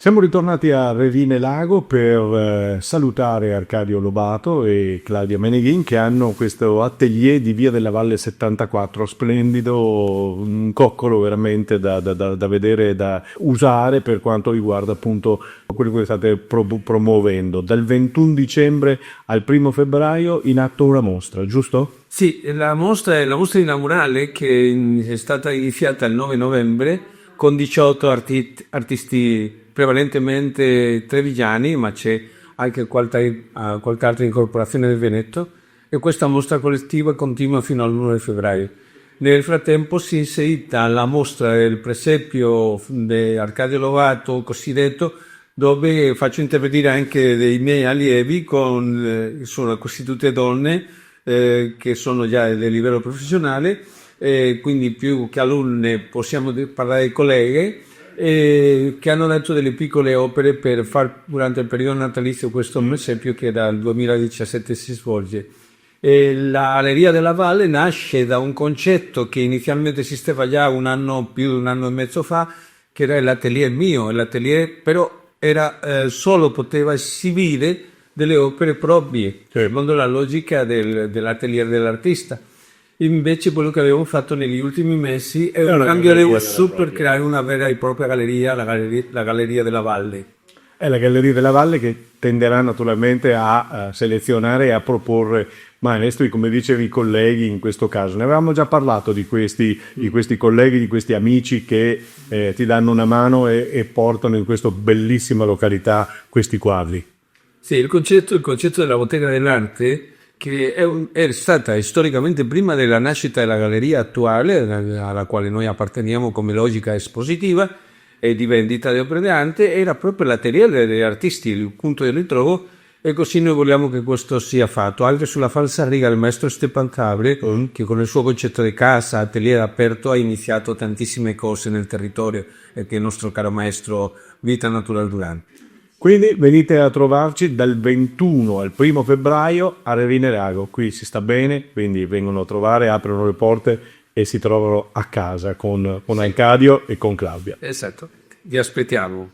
Siamo ritornati a Revine Lago per salutare Arcadio Lobato e Claudia Meneghin che hanno questo atelier di Via della Valle 74, splendido, un coccolo veramente da vedere e da usare per quanto riguarda appunto quello che state promuovendo. Dal 21 dicembre al 1 febbraio in atto una mostra, giusto? Sì, la mostra è la mostra inaugurale che è stata iniziata il 9 novembre con 18 artisti prevalentemente trevigiani, ma c'è anche qualche altra incorporazione del Veneto, e questa mostra collettiva continua fino all'1 febbraio. Nel frattempo si è inserita la mostra del presepio di Arcadio Lobato, cosiddetto, dove faccio intervenire anche dei miei allievi sono costituite donne che sono già del livello professionale, quindi più che alunne possiamo parlare di colleghe, che hanno letto delle piccole opere per far durante il periodo natalizio questo presepio che dal 2017 si svolge. La Galleria della Valle nasce da un concetto che inizialmente esisteva già più di un anno e mezzo fa, che era l'atelier mio, l'atelier però poteva esibire delle opere proprie, secondo la logica dell'atelier dell'artista. Invece quello che abbiamo fatto negli ultimi mesi è un cambio di uso per creare una vera e propria galleria, la Galleria della Valle. È la Galleria della Valle che tenderà naturalmente a selezionare e a proporre maestri, come dicevi, colleghi in questo caso. Ne avevamo già parlato di questi colleghi, di questi amici che ti danno una mano e portano in questa bellissima località questi quadri. Sì, il concetto della bottega dell'arte, che è stata storicamente prima della nascita della galleria attuale, alla quale noi apparteniamo come logica espositiva e di vendita di opere d'arte, era proprio l'atelier degli artisti, il punto di ritrovo, e così noi vogliamo che questo sia fatto. Anche sulla falsariga il maestro Stepan Cabre, che con il suo concetto di casa, atelier aperto, ha iniziato tantissime cose nel territorio, e che è il nostro caro maestro Vita Natural Duran. Quindi venite a trovarci dal 21 al 1 febbraio a Revine Lago, qui si sta bene, quindi vengono a trovare, aprono le porte e si trovano a casa con Arcadio e con Claudia. Esatto, vi aspettiamo.